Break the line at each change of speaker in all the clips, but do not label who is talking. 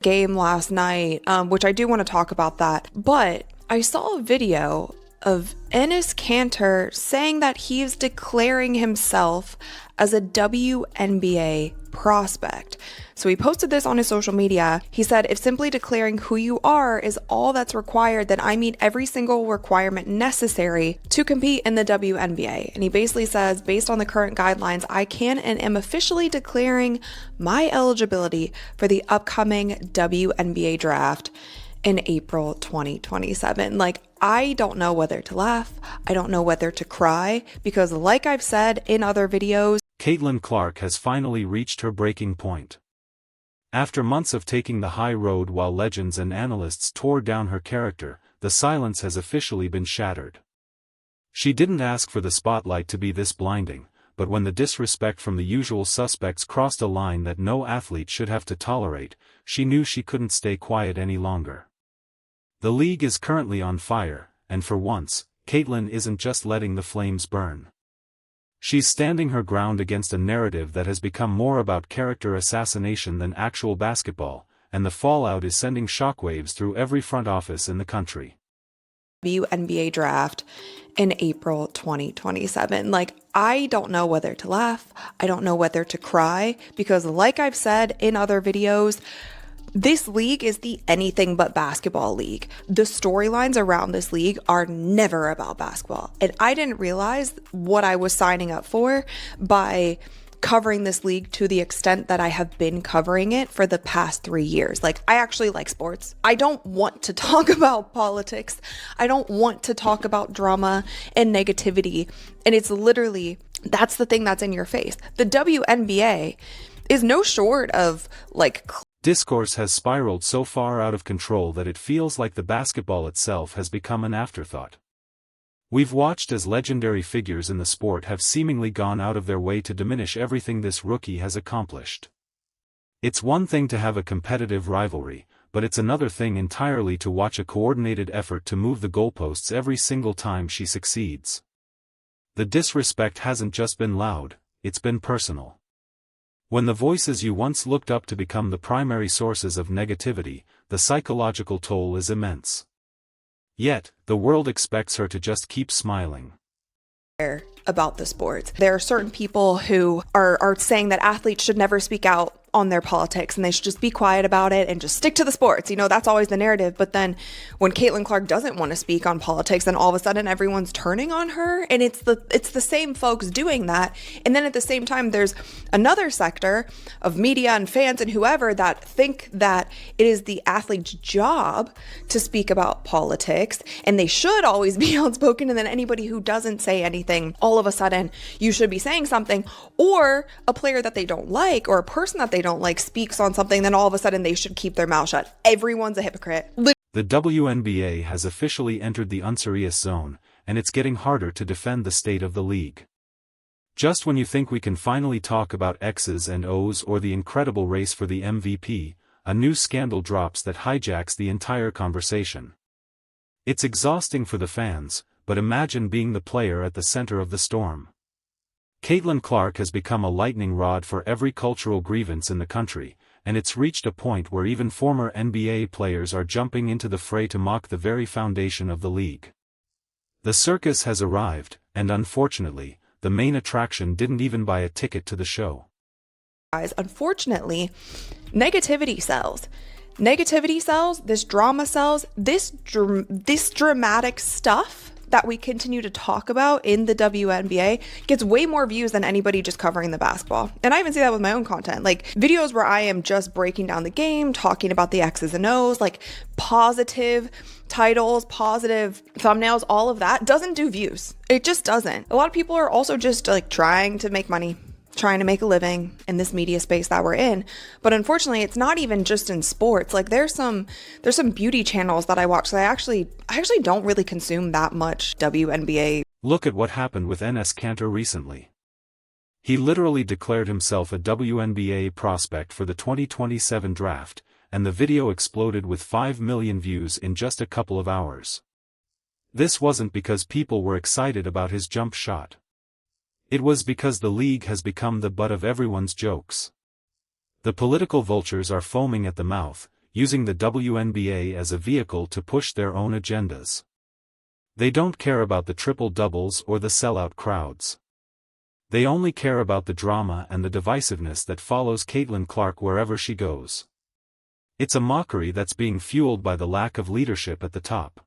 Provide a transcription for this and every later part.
game last night, which I do want to talk about that. But I saw a video of Enes Kanter saying that he's declaring himself as a WNBA prospect. So he posted this on his social media. He said, if simply declaring who you are is all that's required, then I meet every single requirement necessary to compete in the WNBA. And he basically says, based on the current guidelines, I can and am officially declaring my eligibility for the upcoming WNBA draft in April 2027. Like, I don't know whether to laugh. I don't know whether to cry, because like I've said in other videos,
Caitlin Clark has finally reached her breaking point. After months of taking the high road while legends and analysts tore down her character, the silence has officially been shattered. She didn't ask for the spotlight to be this blinding, but when the disrespect from the usual suspects crossed a line that no athlete should have to tolerate, she knew she couldn't stay quiet any longer. The league is currently on fire, and for once, Caitlin isn't just letting the flames burn. She's standing her ground against a narrative that has become more about character assassination than actual basketball, and the fallout is sending shockwaves through every front office in the country.
WNBA draft in April 2027. Like, I don't know whether to laugh. I don't know whether to cry, because like I've said in other videos, this league is the anything but basketball league. The storylines around this league are never about basketball. And I didn't realize what I was signing up for by covering this league to the extent that I have been covering it for the past 3 years. Like, I actually like sports. I don't want to talk about politics. I don't want to talk about drama and negativity. And it's literally, that's the thing that's in your face. The WNBA is no short of like
discourse has spiraled so far out of control that it feels like the basketball itself has become an afterthought. We've watched as legendary figures in the sport have seemingly gone out of their way to diminish everything this rookie has accomplished. It's one thing to have a competitive rivalry, but it's another thing entirely to watch a coordinated effort to move the goalposts every single time she succeeds. The disrespect hasn't just been loud, it's been personal. When the voices you once looked up to become the primary sources of negativity, the psychological toll is immense. Yet, the world expects her to just keep smiling.
About the sports. There are certain people who are saying that athletes should never speak out on their politics and they should just be quiet about it and just stick to the sports. You know, that's always the narrative. But then when Caitlin Clark doesn't want to speak on politics, then all of a sudden everyone's turning on her, and it's the same folks doing that. And then at the same time, there's another sector of media and fans and whoever that think that it is the athlete's job to speak about politics and they should always be outspoken. And then anybody who doesn't say anything, all of a sudden you should be saying something. Or a player that they don't like or a person that they don't like speaks on something, then all of a sudden they should keep their mouth shut. Everyone's a hypocrite.
The WNBA has officially entered the unserious zone, and it's getting harder to defend the state of the league. Just when you think we can finally talk about X's and O's or the incredible race for the MVP, a new scandal drops that hijacks the entire conversation. It's exhausting for the fans, but imagine being the player at the center of the storm. Caitlin Clark has become a lightning rod for every cultural grievance in the country, and it's reached a point where even former NBA players are jumping into the fray to mock the very foundation of the league. The circus has arrived, and unfortunately, the main attraction didn't even buy a ticket to the show.
Unfortunately, negativity sells. Negativity sells, this drama sells, this dramatic stuff that we continue to talk about in the WNBA gets way more views than anybody just covering the basketball. And I even see that with my own content, like videos where I am just breaking down the game, talking about the X's and O's, like positive titles, positive thumbnails, all of that doesn't do views. It just doesn't. A lot of people are also just like trying to make money, trying to make a living in this media space that we're in. But unfortunately, it's not even just in sports. Like there's some beauty channels that I watch that I actually don't really consume that much WNBA.
Look at what happened with Enes Kanter recently. He literally declared himself a WNBA prospect for the 2027 draft, and the video exploded with 5 million views in just a couple of hours. This wasn't because people were excited about his jump shot. It was because the league has become the butt of everyone's jokes. The political vultures are foaming at the mouth, using the WNBA as a vehicle to push their own agendas. They don't care about the triple-doubles or the sellout crowds. They only care about the drama and the divisiveness that follows Caitlin Clark wherever she goes. It's a mockery that's being fueled by the lack of leadership at the top.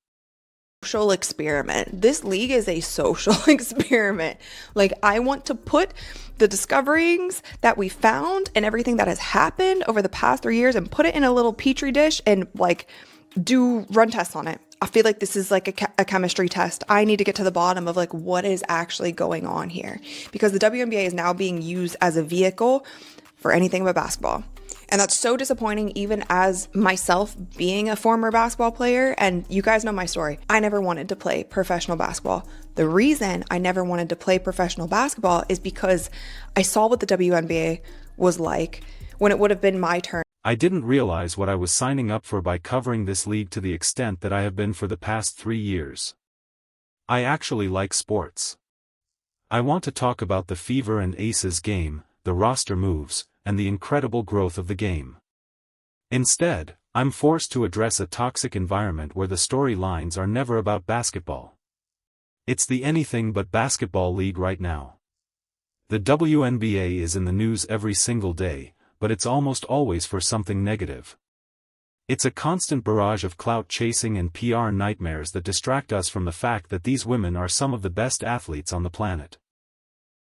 Social experiment. This league is a social experiment. Like, I want to put the discoverings that we found and everything that has happened over the past 3 years and put it in a little petri dish and like do run tests on it. I feel like this is like a chemistry test. I need to get to the bottom of like what is actually going on here, because the WNBA is now being used as a vehicle for anything but basketball. And that's so disappointing, even as myself being a former basketball player. And you guys know my story. I never wanted to play professional basketball. The reason I never wanted to play professional basketball is because I saw what the WNBA was like when it would have been my turn.
I didn't realize what I was signing up for by covering this league to the extent that I have been for the past 3 years. I actually like sports. I want to talk about the Fever and Aces game, the roster moves, and the incredible growth of the game. Instead, I'm forced to address a toxic environment where the storylines are never about basketball. It's the anything but basketball league right now. The WNBA is in the news every single day, but it's almost always for something negative. It's a constant barrage of clout chasing and PR nightmares that distract us from the fact that these women are some of the best athletes on the planet.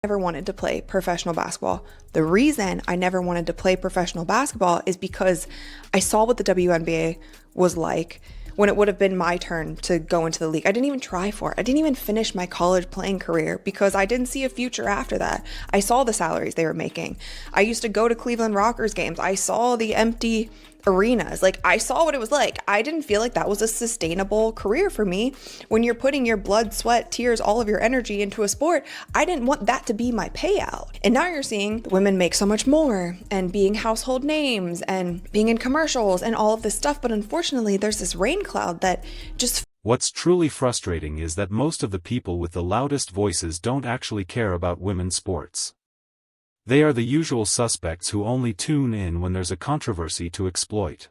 Never wanted to play professional basketball. The reason I never wanted to play professional basketball is because I saw what the WNBA was like when it would have been my turn to go into the league. I didn't even try for it. I didn't even finish my college playing career because I didn't see a future after that. I saw the salaries they were making. I used to go to Cleveland Rockers games. I saw the empty arenas. Like, I saw what it was like. I didn't feel like that was a sustainable career for me. When you're putting your blood, sweat, tears, all of your energy into a sport, I didn't want that to be my payout. And now you're seeing women make so much more and being household names and being in commercials and all of this stuff. But unfortunately, there's this rain cloud that just...
What's truly frustrating is that most of the people with the loudest voices don't actually care about women's sports. They are the usual suspects who only tune in when there's a controversy to exploit.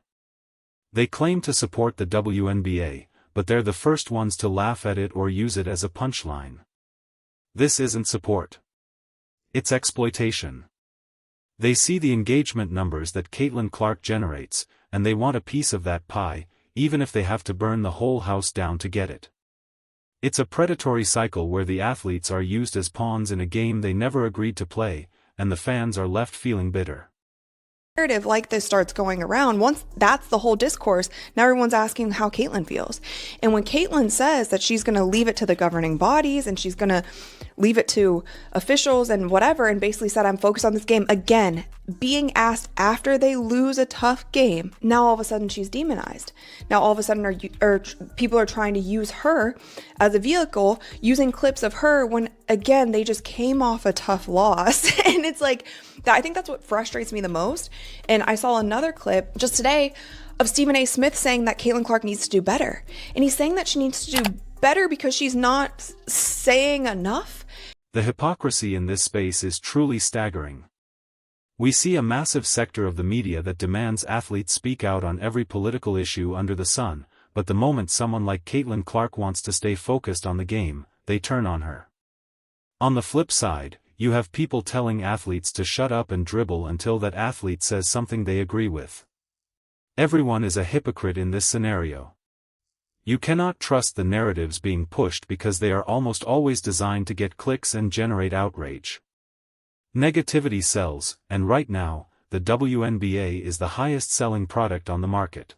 They claim to support the WNBA, but they're the first ones to laugh at it or use it as a punchline. This isn't support. It's exploitation. They see the engagement numbers that Caitlin Clark generates, and they want a piece of that pie, even if they have to burn the whole house down to get it. It's a predatory cycle where the athletes are used as pawns in a game they never agreed to play, and the fans are left feeling bitter.
Narrative like this starts going around, once that's the whole discourse, now everyone's asking how Caitlin feels. And when Caitlin says that she's going to leave it to the governing bodies and she's going to leave it to officials and whatever, and basically said, I'm focused on this game, again, being asked after they lose a tough game, now all of a sudden she's demonized. Now all of a sudden people are trying to use her as a vehicle, using clips of her when, again, they just came off a tough loss. And it's like, I think that's what frustrates me the most. And I saw another clip just today of Stephen A. Smith saying that Caitlin Clark needs to do better. And he's saying that she needs to do better because she's not saying enough.
The hypocrisy in this space is truly staggering. We see a massive sector of the media that demands athletes speak out on every political issue under the sun, but the moment someone like Caitlin Clark wants to stay focused on the game, they turn on her. On the flip side, you have people telling athletes to shut up and dribble until that athlete says something they agree with. Everyone is a hypocrite in this scenario. You cannot trust the narratives being pushed because they are almost always designed to get clicks and generate outrage. Negativity sells, and right now, the WNBA is the highest selling product on the market.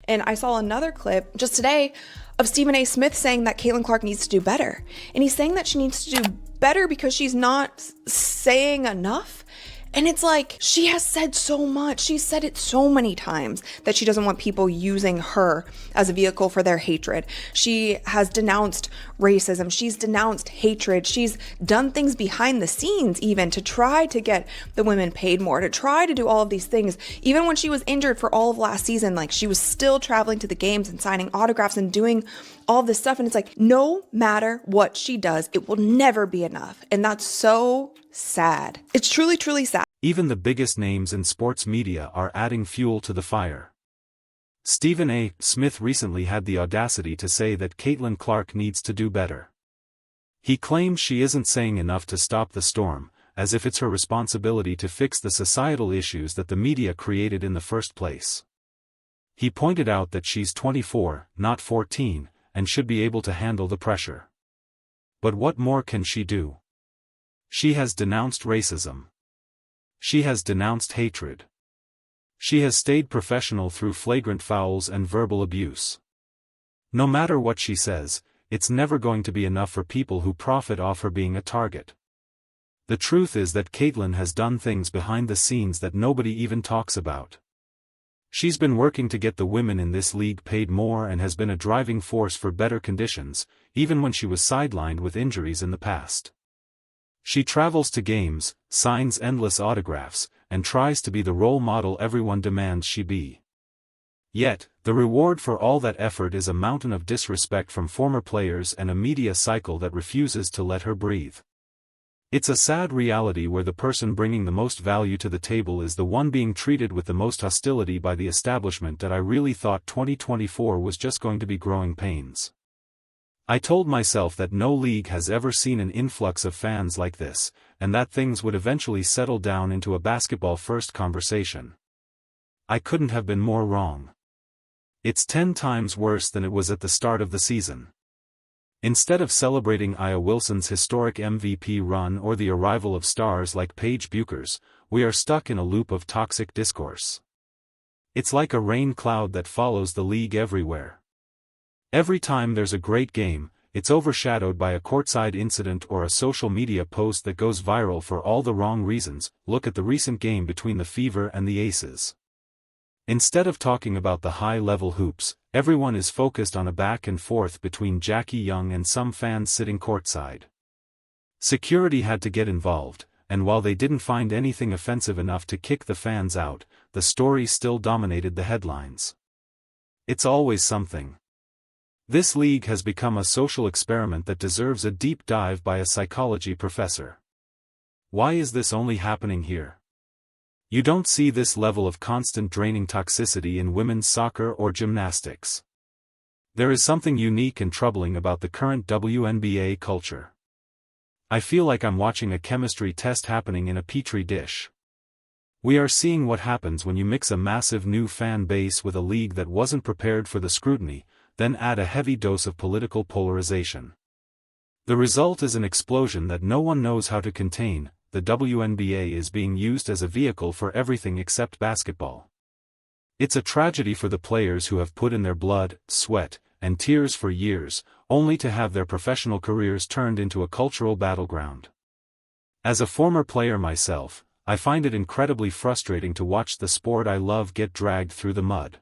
And I saw another clip just today of Stephen A. Smith saying that Caitlin Clark needs to do better. And he's saying that she needs to do better because she's not saying enough. And it's like, she has said so much. She's said it so many times that she doesn't want people using her as a vehicle for their hatred. She has denounced racism. She's denounced hatred. She's done things behind the scenes even to try to get the women paid more, to try to do all of these things. Even when she was injured for all of last season, like, she was still traveling to the games and signing autographs and doing all this stuff. And it's like, no matter what she does, it will never be enough. And that's so sad. It's truly, truly sad.
Even the biggest names in sports media are adding fuel to the fire. Stephen A. Smith recently had the audacity to say that Caitlin Clark needs to do better. He claims she isn't saying enough to stop the storm, as if it's her responsibility to fix the societal issues that the media created in the first place. He pointed out that she's 24, not 14, and should be able to handle the pressure. But what more can she do? She has denounced racism. She has denounced hatred. She has stayed professional through flagrant fouls and verbal abuse. No matter what she says, it's never going to be enough for people who profit off her being a target. The truth is that Caitlin has done things behind the scenes that nobody even talks about. She's been working to get the women in this league paid more and has been a driving force for better conditions, even when she was sidelined with injuries in the past. She travels to games, signs endless autographs, and tries to be the role model everyone demands she be. Yet, the reward for all that effort is a mountain of disrespect from former players and a media cycle that refuses to let her breathe. It's a sad reality where the person bringing the most value to the table is the one being treated with the most hostility by the establishment that I really thought 2024 was just going to be growing pains. I told myself that no league has ever seen an influx of fans like this, and that things would eventually settle down into a basketball-first conversation. I couldn't have been more wrong. It's 10 times worse than it was at the start of the season. Instead of celebrating Aya Wilson's historic MVP run or the arrival of stars like Paige Bueckers, we are stuck in a loop of toxic discourse. It's like a rain cloud that follows the league everywhere. Every time there's a great game, it's overshadowed by a courtside incident or a social media post that goes viral for all the wrong reasons. Look at the recent game between the Fever and the Aces. Instead of talking about the high-level hoops, everyone is focused on a back and forth between Jackie Young and some fans sitting courtside. Security had to get involved, and while they didn't find anything offensive enough to kick the fans out, the story still dominated the headlines. It's always something. This league has become a social experiment that deserves a deep dive by a psychology professor. Why is this only happening here? You don't see this level of constant draining toxicity in women's soccer or gymnastics. There is something unique and troubling about the current WNBA culture. I feel like I'm watching a chemistry test happening in a petri dish. We are seeing what happens when you mix a massive new fan base with a league that wasn't prepared for the scrutiny, then add a heavy dose of political polarization. The result is an explosion that no one knows how to contain. The WNBA is being used as a vehicle for everything except basketball. It's a tragedy for the players who have put in their blood, sweat, and tears for years, only to have their professional careers turned into a cultural battleground. As a former player myself, I find it incredibly frustrating to watch the sport I love get dragged through the mud.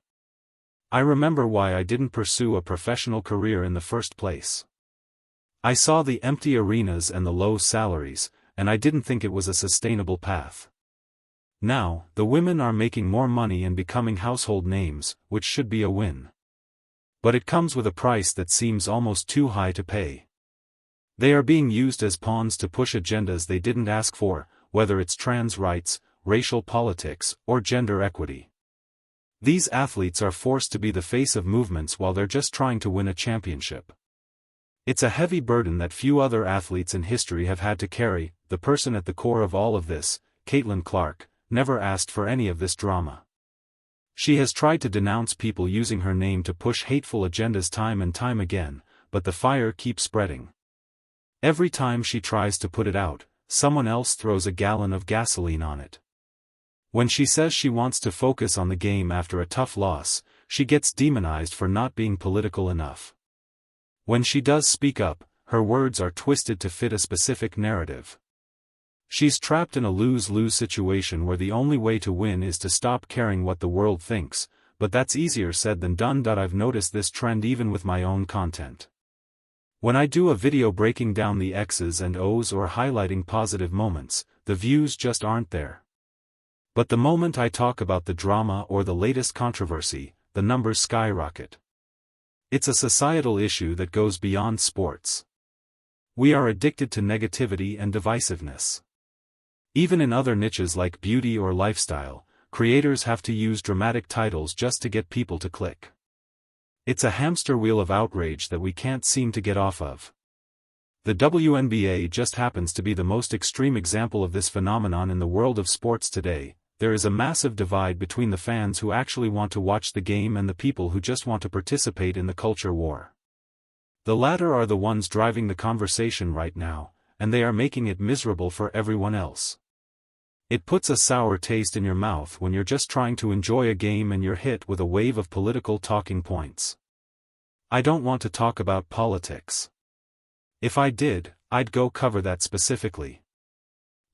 I remember why I didn't pursue a professional career in the first place. I saw the empty arenas and the low salaries, and I didn't think it was a sustainable path. Now, the women are making more money and becoming household names, which should be a win. But it comes with a price that seems almost too high to pay. They are being used as pawns to push agendas they didn't ask for, whether it's trans rights, racial politics, or gender equity. These athletes are forced to be the face of movements while they're just trying to win a championship. It's a heavy burden that few other athletes in history have had to carry. The person at the core of all of this, Caitlin Clark, never asked for any of this drama. She has tried to denounce people using her name to push hateful agendas time and time again, but the fire keeps spreading. Every time she tries to put it out, someone else throws a gallon of gasoline on it. When she says she wants to focus on the game after a tough loss, she gets demonized for not being political enough. When she does speak up, her words are twisted to fit a specific narrative. She's trapped in a lose-lose situation where the only way to win is to stop caring what the world thinks, but that's easier said than done. I've noticed this trend even with my own content. When I do a video breaking down the X's and O's or highlighting positive moments, the views just aren't there. But the moment I talk about the drama or the latest controversy, the numbers skyrocket. It's a societal issue that goes beyond sports. We are addicted to negativity and divisiveness. Even in other niches like beauty or lifestyle, creators have to use dramatic titles just to get people to click. It's a hamster wheel of outrage that we can't seem to get off of. The WNBA just happens to be the most extreme example of this phenomenon in the world of sports today. There is a massive divide between the fans who actually want to watch the game and the people who just want to participate in the culture war. The latter are the ones driving the conversation right now, and they are making it miserable for everyone else. It puts a sour taste in your mouth when you're just trying to enjoy a game and you're hit with a wave of political talking points. I don't want to talk about politics. If I did, I'd go cover that specifically.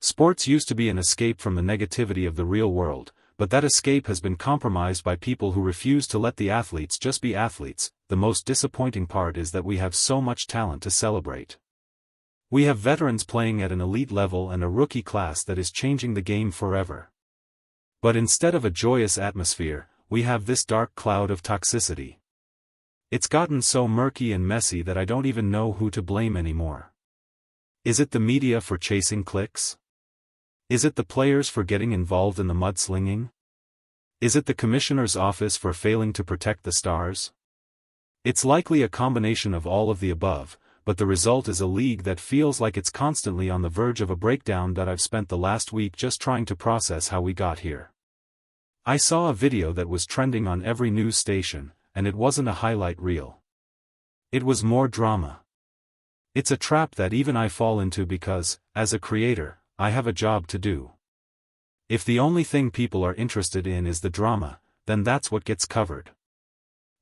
Sports used to be an escape from the negativity of the real world, but that escape has been compromised by people who refuse to let the athletes just be athletes. The most disappointing part is that we have so much talent to celebrate. We have veterans playing at an elite level and a rookie class that is changing the game forever. But instead of a joyous atmosphere, we have this dark cloud of toxicity. It's gotten so murky and messy that I don't even know who to blame anymore. Is it the media for chasing clicks? Is it the players for getting involved in the mudslinging? Is it the commissioner's office for failing to protect the stars? It's likely a combination of all of the above, but the result is a league that feels like it's constantly on the verge of a breakdown that I've spent the last week just trying to process how we got here. I saw a video that was trending on every news station, and it wasn't a highlight reel. It was more drama. It's a trap that even I fall into because, as a creator, I have a job to do. If the only thing people are interested in is the drama, then that's what gets covered.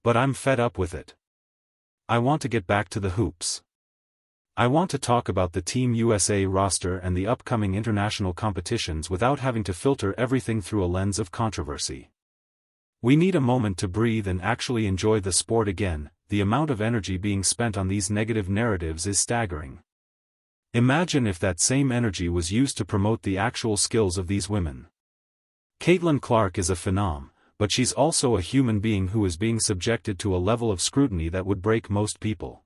But I'm fed up with it. I want to get back to the hoops. I want to talk about the Team USA roster and the upcoming international competitions without having to filter everything through a lens of controversy. We need a moment to breathe and actually enjoy the sport again. The amount of energy being spent on these negative narratives is staggering. Imagine if that same energy was used to promote the actual skills of these women. Caitlin Clark is a phenom, but she's also a human being who is being subjected to a level of scrutiny that would break most people.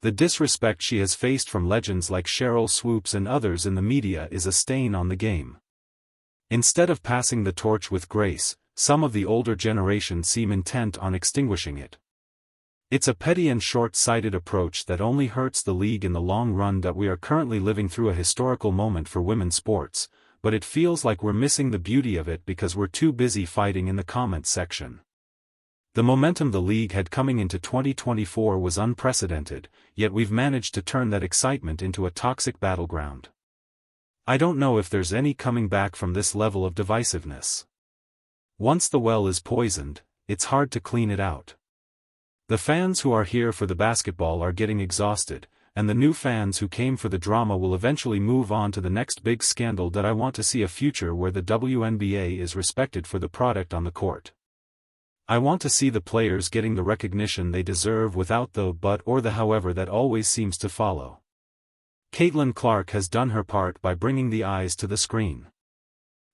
The disrespect she has faced from legends like Sheryl Swoopes and others in the media is a stain on the game. Instead of passing the torch with grace, some of the older generation seem intent on extinguishing it. It's a petty and short-sighted approach that only hurts the league in the long run. That we are currently living through a historical moment for women's sports, but it feels like we're missing the beauty of it because we're too busy fighting in the comments section. The momentum the league had coming into 2024 was unprecedented, yet we've managed to turn that excitement into a toxic battleground. I don't know if there's any coming back from this level of divisiveness. Once the well is poisoned, it's hard to clean it out. The fans who are here for the basketball are getting exhausted, and the new fans who came for the drama will eventually move on to the next big scandal. That I want to see a future where the WNBA is respected for the product on the court. I want to see the players getting the recognition they deserve without the but or the however that always seems to follow. Caitlin Clark has done her part by bringing the eyes to the screen.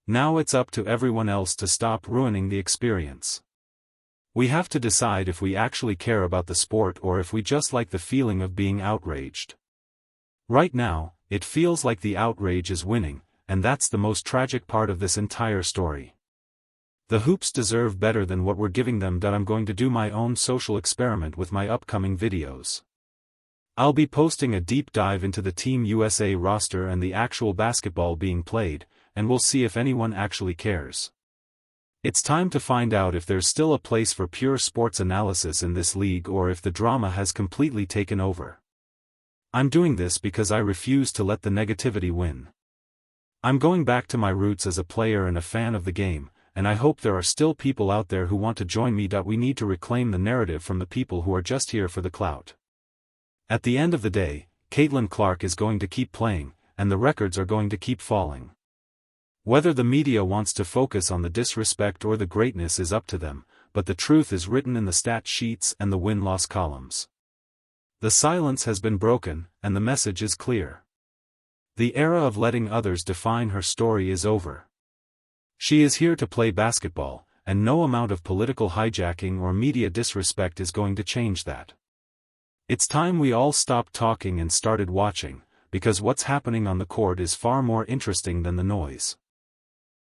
Now it's up to everyone else to stop ruining the experience. We have to decide if we actually care about the sport or if we just like the feeling of being outraged. Right now, it feels like the outrage is winning, and that's the most tragic part of this entire story. The hoops deserve better than what we're giving them. I'm going to do my own social experiment with my upcoming videos. I'll be posting a deep dive into the Team USA roster and the actual basketball being played, and we'll see if anyone actually cares. It's time to find out if there's still a place for pure sports analysis in this league or if the drama has completely taken over. I'm doing this because I refuse to let the negativity win. I'm going back to my roots as a player and a fan of the game, and I hope there are still people out there who want to join me. We need to reclaim the narrative from the people who are just here for the clout. At the end of the day, Caitlin Clark is going to keep playing, and the records are going to keep falling. Whether the media wants to focus on the disrespect or the greatness is up to them, but the truth is written in the stat sheets and the win-loss columns. The silence has been broken, and the message is clear. The era of letting others define her story is over. She is here to play basketball, and no amount of political hijacking or media disrespect is going to change that. It's time we all stopped talking and started watching, because what's happening on the court is far more interesting than the noise.